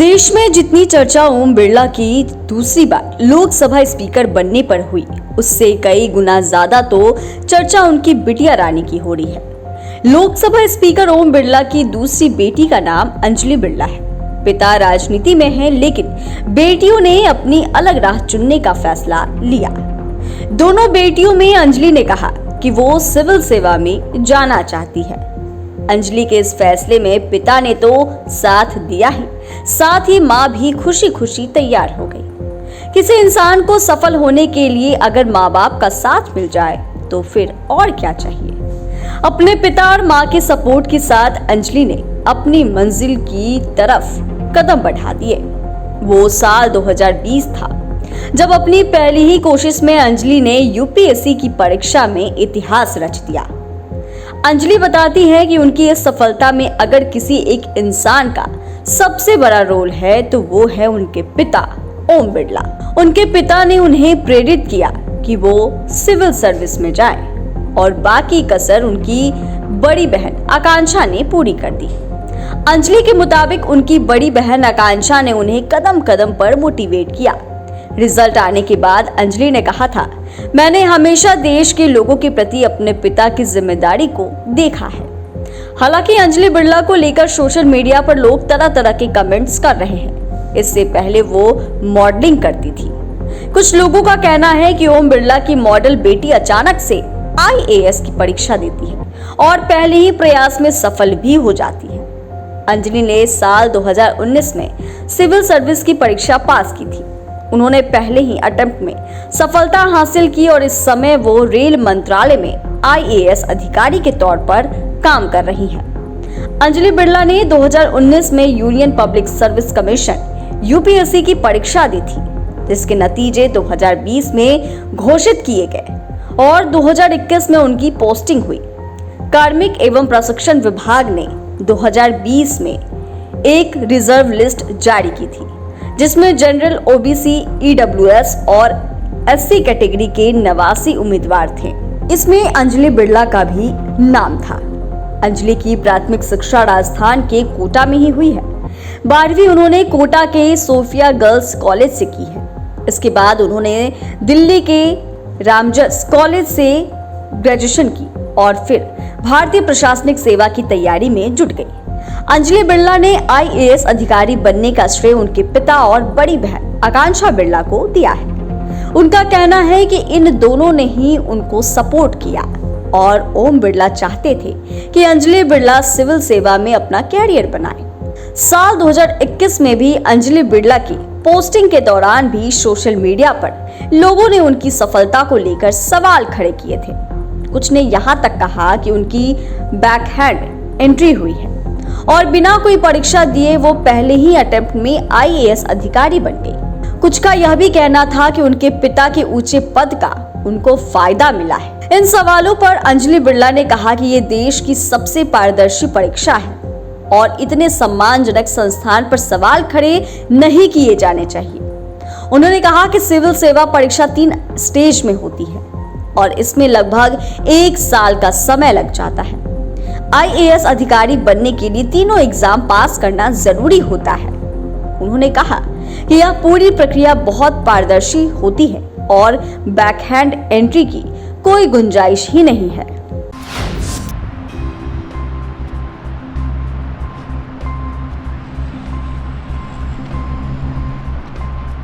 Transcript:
देश में जितनी चर्चा ओम बिरला की दूसरी बार लोकसभा स्पीकर बनने पर हुई, उससे कई गुना ज्यादा तो चर्चा उनकी बिटिया रानी की हो रही है। लोकसभा स्पीकर ओम बिरला की दूसरी बेटी का नाम अंजलि बिरला है। पिता राजनीति में हैं, लेकिन बेटियों ने अपनी अलग राह चुनने का फैसला लिया। दोनों बेटियों में अंजलि ने कहा कि वो सिविल सेवा में जाना चाहती है। अंजलि के इस फैसले में पिता ने तो साथ दिया ही, साथ ही माँ भी खुशी खुशी तैयार हो गई। किसी इंसान को सफल होने के लिए अगर माँ बाप का साथ मिल जाए तो फिर और क्या चाहिए। अपने पिता और माँ के सपोर्ट के साथ अंजलि ने अपनी मंजिल की तरफ कदम बढ़ा दिए। वो साल 2020 था जब अपनी पहली ही कोशिश में अंजलि ने यूपीएससी की परीक्षा में इतिहास रच दिया। अंजलि बताती है कि उनकी इस सफलता में अगर किसी एक इंसान का सबसे बड़ा रोल है तो वो है उनके पिता ओम बिरला। उनके पिता ने उन्हें प्रेरित किया कि वो सिविल सर्विस में जाएं और बाकी कसर उनकी बड़ी बहन आकांक्षा ने पूरी कर दी। अंजलि के मुताबिक उनकी बड़ी बहन आकांक्षा ने उन्हें कदम कदम पर मोटिवेट किया। रिजल्ट आने के बाद अंजलि ने कहा था, मैंने हमेशा देश के लोगों के प्रति अपने पिता की जिम्मेदारी को देखा है। हालांकि अंजलि बिरला को लेकर सोशल मीडिया पर लोग तरह तरह के कमेंट्स कर रहे हैं। इससे पहले वो मॉडलिंग करती थी। कुछ लोगों का कहना है कि ओम बिरला की मॉडल बेटी अचानक से आईएएस की परीक्षा देती है और पहले ही प्रयास में सफल भी हो जाती है। अंजलि ने साल 2019 में सिविल सर्विस की परीक्षा पास की थी। उन्होंने पहले ही अटेम्प्ट में सफलता हासिल की और इस समय वो रेल मंत्रालय में आईएएस अधिकारी के तौर पर काम कर रही हैं। अंजलि बिरला ने 2019 में union public service commission UPSC की परीक्षा दी थी, जिसके नतीजे 2020 में घोषित किए गए और 2021 में उनकी पोस्टिंग हुई। कार्मिक एवं प्रशिक्षण विभाग ने 2020 में एक रिजर्व लिस्ट जारी की थी, जिसमें जनरल, ओबीसी, ईडब्ल्यूएस और एससी कैटेगरी के 89 उम्मीदवार थे। इसमें अंजलि बिरला का भी नाम था। अंजलि की प्राथमिक शिक्षा राजस्थान के कोटा में ही हुई है। 12वीं उन्होंने कोटा के सोफिया गर्ल्स कॉलेज से की है। इसके बाद उन्होंने दिल्ली के रामजस कॉलेज से ग्रेजुएशन की और फिर भारतीय प्रशासनिक सेवा की तैयारी में जुट गई। अंजलि बिरला ने आईएएस अधिकारी बनने का श्रेय उनके पिता और बड़ी बहन आकांक्षा बिरला को दिया है। उनका कहना है कि इन दोनों ने ही उनको सपोर्ट किया और ओम बिरला चाहते थे कि अंजलि बिरला सिविल सेवा में अपना कैरियर बनाए। साल 2021 में भी अंजलि बिरला की पोस्टिंग के दौरान भी सोशल मीडिया पर लोगों ने उनकी सफलता को लेकर सवाल खड़े किए थे। कुछ ने यहाँ तक कहा कि उनकी बैकहैंड एंट्री हुई है और बिना कोई परीक्षा दिए वो पहले ही अटेम्प्ट में आईएएस अधिकारी बन गई। कुछ का यह भी कहना था कि उनके पिता के ऊंचे पद का उनको फायदा मिला है। इन सवालों पर अंजलि बिरला ने कहा कि ये देश की सबसे पारदर्शी परीक्षा है और इतने सम्मानजनक संस्थान पर सवाल खड़े नहीं किए जाने चाहिए। उन्होंने कहा कि सिविल सेवा परीक्षा 3 स्टेज में होती है और इसमें लगभग 1 साल का समय लग जाता है। आईएएस अधिकारी बनने के लिए तीनों एग्जाम पास करना जरूरी होता है। उन्होंने कहा कि यह पूरी प्रक्रिया बहुत पारदर्शी होती है और बैकहैंड एंट्री की कोई गुंजाइश ही नहीं है।